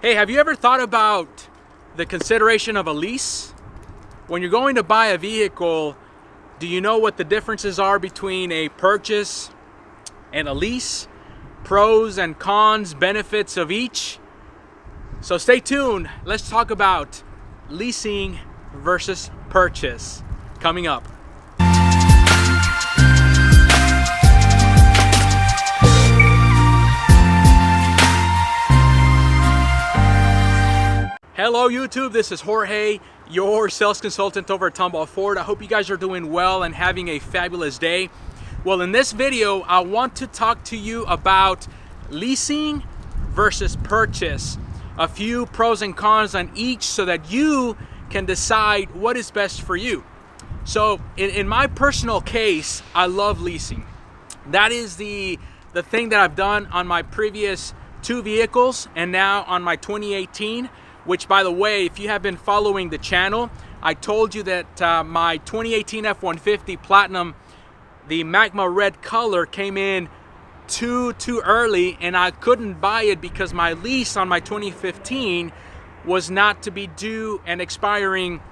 Hey, have you ever thought about the consideration of a lease? When you're going to buy a vehicle, do you know what the differences are between a purchase and a lease? Pros and cons, benefits of each? So stay tuned. Let's talk about leasing versus purchase coming up. Hello YouTube, this is Jorge, your sales consultant over at Tomball Ford. I hope you guys are doing well and having a fabulous day. Well, in this video, I want to talk to you about leasing versus purchase. A few pros and cons on each so that you can decide what is best for you. So in my personal case, I love leasing. That is the thing that I've done on my previous two vehicles and now on my 2018. Which, by the way, if you have been following the channel, I told you that my 2018 F-150 Platinum, the Magma Red color, came in too early, and I couldn't buy it because my lease on my 2015 was not to be due and expiring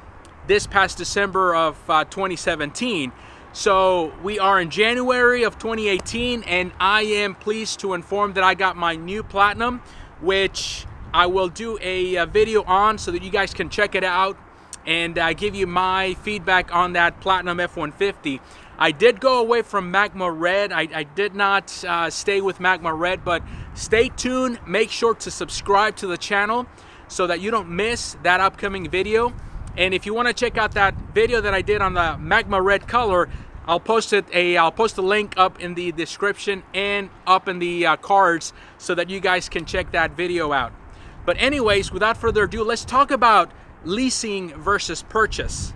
this past December of 2017. So we are in January of 2018, and I am pleased to inform that I got my new Platinum, which I will do a video on so that you guys can check it out and give you my feedback on that Platinum F-150. I did go away from Magma Red. I did not stay with Magma Red, but stay tuned. Make sure to subscribe to the channel so that you don't miss that upcoming video. And if you want to check out that video that I did on the Magma Red color, I'll post a link up in the description and up in the cards so that you guys can check that video out. But anyways, without further ado, let's talk about leasing versus purchase.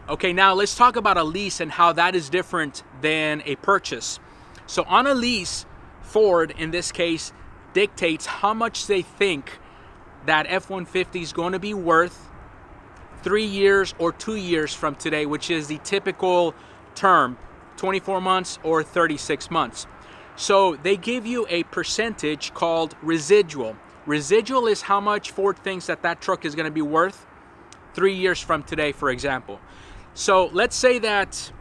Okay, now let's talk about a lease and how that is different than a purchase. So on a lease, Ford, in this case, dictates how much they think that F-150 is going to be worth 3 years or 2 years from today, which is the typical term, 24 months or 36 months. So they give you a percentage called residual. Residual is how much Ford thinks that truck is going to be worth 3 years from today, for example. So let's say that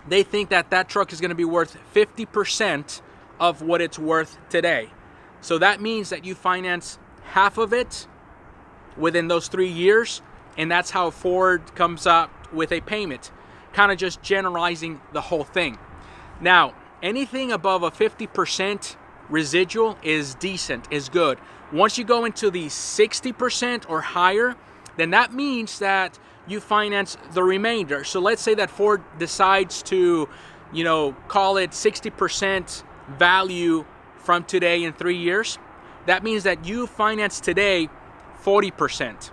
they think that truck is going to be worth 50% of what it's worth today. So that means that you finance half of it within those 3 years, and that's how Ford comes up with a payment, kind of just generalizing the whole thing. Now, anything above a 50% residual is decent, is good. Once you go into the 60% or higher, then that means that you finance the remainder. So let's say that Ford decides to, call it 60% value from today in 3 years. That means that you finance today 40%.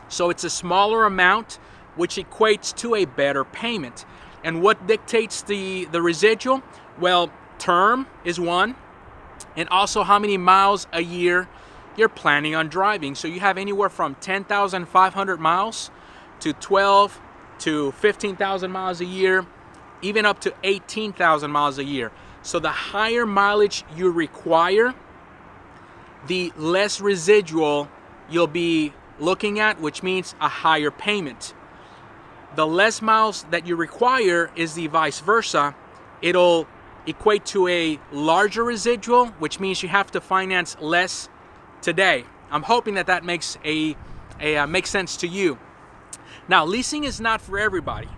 So it's a smaller amount, which equates to a better payment. And what dictates the residual? Well, term is one, and also how many miles a year you're planning on driving. So you have anywhere from 10,500 miles to 12 to 15,000 miles a year, even up to 18,000 miles a year. So the higher mileage you require, the less residual you'll be looking at, which means a higher payment. The less miles that you require is the vice versa. It'll equate to a larger residual, which means you have to finance less today. I'm hoping that makes makes sense to you. Now, leasing is not for everybody.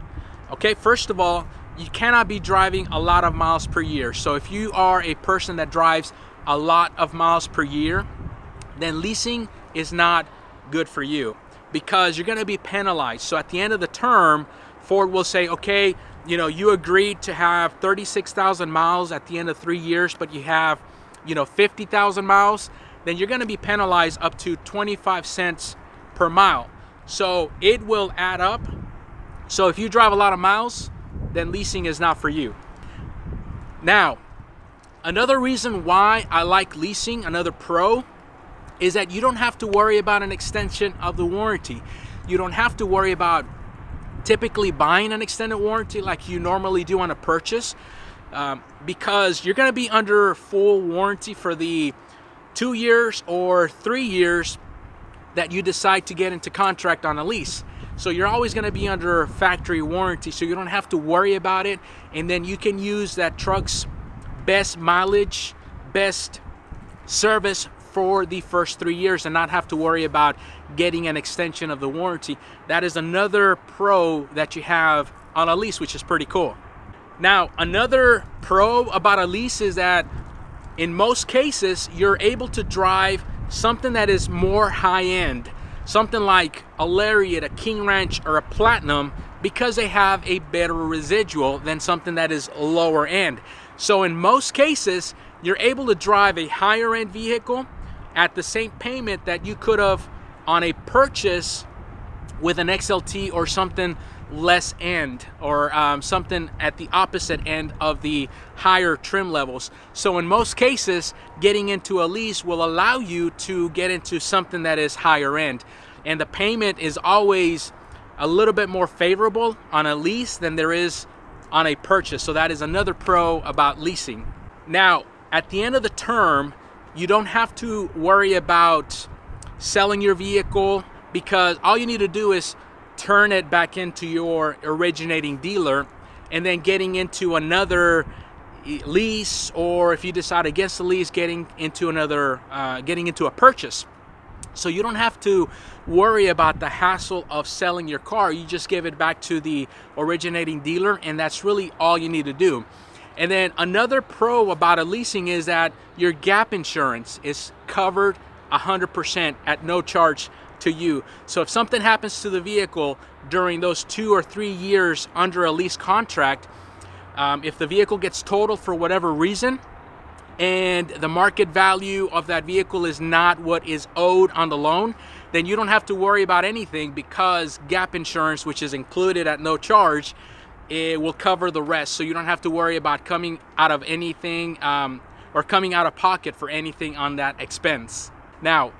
Okay, first of all, you cannot be driving a lot of miles per year. So if you are a person that drives a lot of miles per year, then leasing is not good for you because you're going to be penalized. So at the end of the term, Ford will say, okay, you agreed to have 36,000 miles at the end of 3 years, but you have, 50,000 miles, then you're going to be penalized up to 25 cents per mile. So it will add up. So if you drive a lot of miles, then leasing is not for you. Now, another reason why I like leasing, another pro, is that you don't have to worry about an extension of the warranty. You don't have to worry about typically buying an extended warranty like you normally do on a purchase, because you're going to be under full warranty for the 2 years or 3 years that you decide to get into contract on a lease. So you're always going to be under factory warranty, so you don't have to worry about it. And then you can use that truck's best mileage, best service for the first 3 years and not have to worry about getting an extension of the warranty. That is another pro that you have on a lease, which is pretty cool. Now, another pro about a lease is that in most cases, you're able to drive something that is more high-end, something like a Lariat, a King Ranch, or a Platinum, because they have a better residual than something that is lower end. So in most cases, you're able to drive a higher end vehicle at the same payment that you could have on a purchase with an XLT or something less end, or something at the opposite end of the higher trim levels. So in most cases, getting into a lease will allow you to get into something that is higher end, and the payment is always a little bit more favorable on a lease than there is on a purchase. So that is another pro about leasing. Now, at the end of the term, you don't have to worry about selling your vehicle, because all you need to do is turn it back into your originating dealer and then getting into another lease, or if you decide against the lease, getting into a purchase. So you don't have to worry about the hassle of selling your car. You just give it back to the originating dealer, and that's really all you need to do. And then another pro about a leasing is that your gap insurance is covered 100% at no charge to you. So if something happens to the vehicle during those 2 or 3 years under a lease contract, if the vehicle gets totaled for whatever reason and the market value of that vehicle is not what is owed on the loan, then you don't have to worry about anything, because gap insurance, which is included at no charge, it will cover the rest. So you don't have to worry about coming out of anything or coming out of pocket for anything on that expense. Now,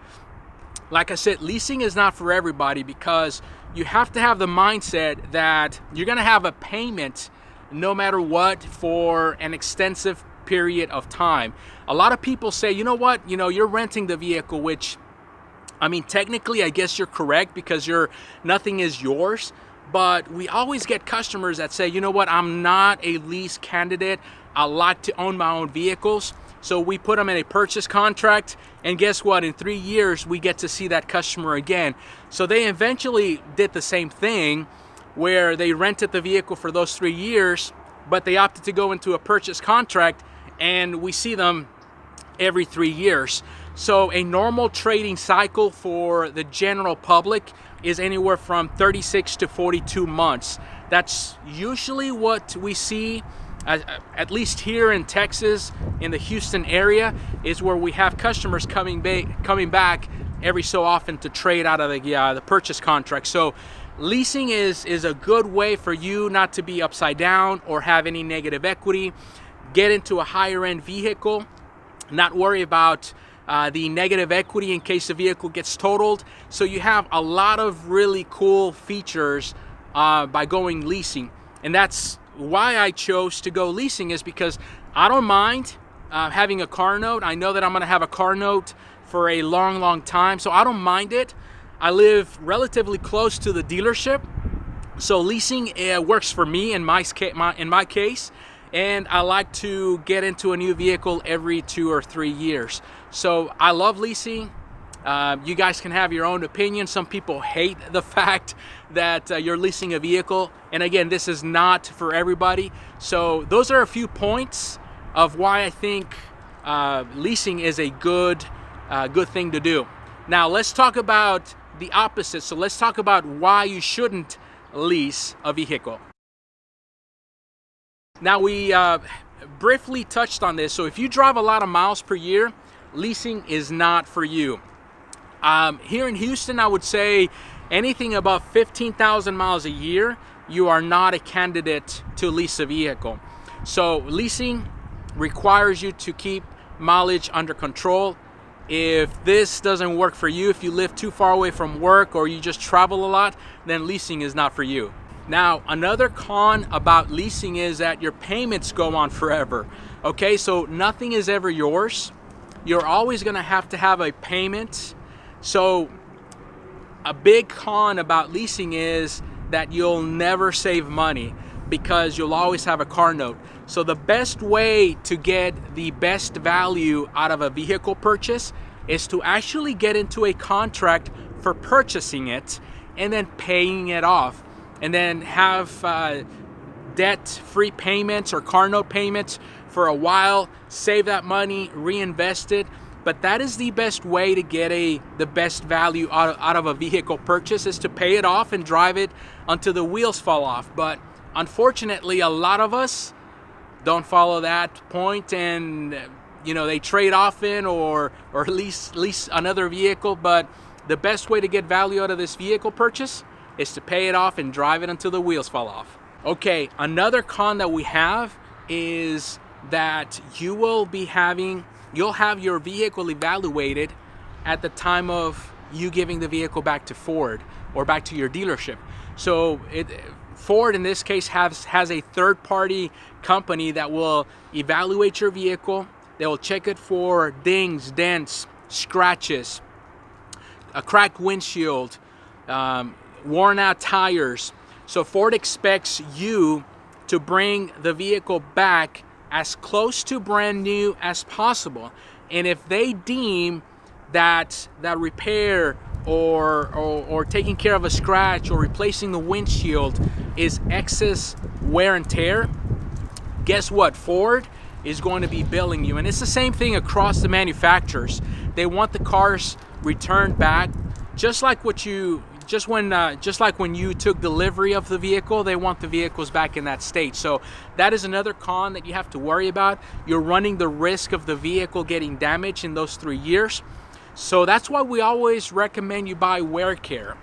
like I said, leasing is not for everybody, because you have to have the mindset that you're going to have a payment no matter what for an extensive period of time. A lot of people say, you know what, you're renting the vehicle, which, I mean, technically, I guess you're correct, because nothing is yours. But we always get customers that say, you know what, I'm not a lease candidate. I like to own my own vehicles. So we put them in a purchase contract, and guess what? In 3 years, we get to see that customer again. So they eventually did the same thing, where they rented the vehicle for those 3 years, but they opted to go into a purchase contract, and we see them every 3 years. So a normal trading cycle for the general public is anywhere from 36 to 42 months. That's usually what we see, at least here in Texas, in the Houston area, is where we have customers coming back every so often to trade out of the purchase contract. So leasing is a good way for you not to be upside down or have any negative equity. Get into a higher end vehicle, not worry about the negative equity in case the vehicle gets totaled. So you have a lot of really cool features by going leasing. And that's why I chose to go leasing, is because I don't mind having a car note. I know that I'm going to have a car note for a long time, so I don't mind it. I live relatively close to the dealership, so leasing works for me in my case. And I like to get into a new vehicle every 2 or 3 years. So I love leasing. You guys can have your own opinion. Some people hate the fact that you're leasing a vehicle. And again, this is not for everybody. So those are a few points of why I think leasing is a good thing to do. Now let's talk about the opposite. So let's talk about why you shouldn't lease a vehicle. Now we briefly touched on this. So if you drive a lot of miles per year, leasing is not for you. Here in Houston, I would say anything above 15,000 miles a year, you are not a candidate to lease a vehicle. So leasing requires you to keep mileage under control. If this doesn't work for you, if you live too far away from work or you just travel a lot, then leasing is not for you. Now, another con about leasing is that your payments go on forever. Okay, so nothing is ever yours. you're always going to have a payment. So a big con about leasing is that you'll never save money because you'll always have a car note. So the best way to get the best value out of a vehicle purchase is to actually get into a contract for purchasing it and then paying it off, and then have debt-free payments or car note payments for a while, save that money, reinvest it. But that is the best way to get the best value out of a vehicle purchase, is to pay it off and drive it until the wheels fall off. But unfortunately, a lot of us don't follow that point, and they trade often or lease another vehicle. But the best way to get value out of this vehicle purchase is to pay it off and drive it until the wheels fall off. Okay, another con that we have is that you'll have your vehicle evaluated at the time of you giving the vehicle back to Ford or back to your dealership. So Ford in this case has a third-party company that will evaluate your vehicle. They will check it for dings, dents, scratches, a cracked windshield, worn out tires. So Ford expects you to bring the vehicle back as close to brand new as possible. And if they deem that repair or taking care of a scratch or replacing the windshield is excess wear and tear, guess what? Ford is going to be billing you. And it's the same thing across the manufacturers. They want the cars returned back, just like when you took delivery of the vehicle. They want the vehicles back in that state. So that is another con that you have to worry about. You're running the risk of the vehicle getting damaged in those 3 years. So that's why we always recommend you buy Wear Care.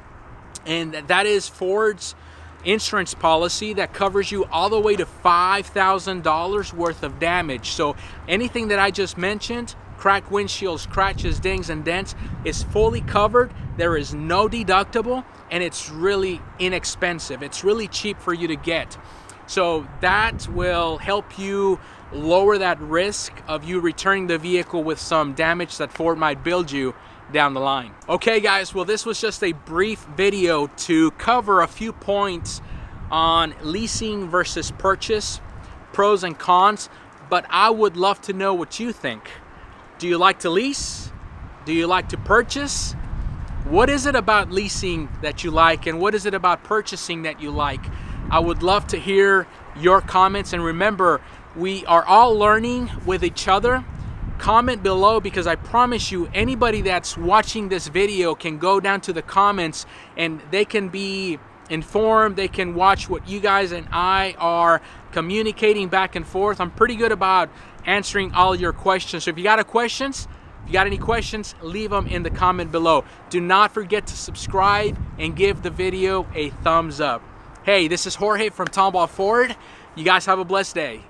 And that is Ford's insurance policy that covers you all the way to $5,000 worth of damage. So anything that I just mentioned, cracked windshields, scratches, dings, and dents, is fully covered. There is no deductible, and it's really inexpensive. It's really cheap for you to get. So that will help you lower that risk of you returning the vehicle with some damage that Ford might build you down the line. Okay guys, well this was just a brief video to cover a few points on leasing versus purchase, pros and cons, but I would love to know what you think. Do you like to lease? Do you like to purchase? What is it about leasing that you like, and what is it about purchasing that you like? I would love to hear your comments, and remember, we are all learning with each other. Comment below, because I promise you, anybody that's watching this video can go down to the comments and they can be informed. They can watch what you guys and I are communicating back and forth. I'm pretty good about answering all your questions. So if you got any questions, leave them in the comment below. Do not forget to subscribe and give the video a thumbs up. Hey, this is Jorge from Tomball Ford. You guys have a blessed day.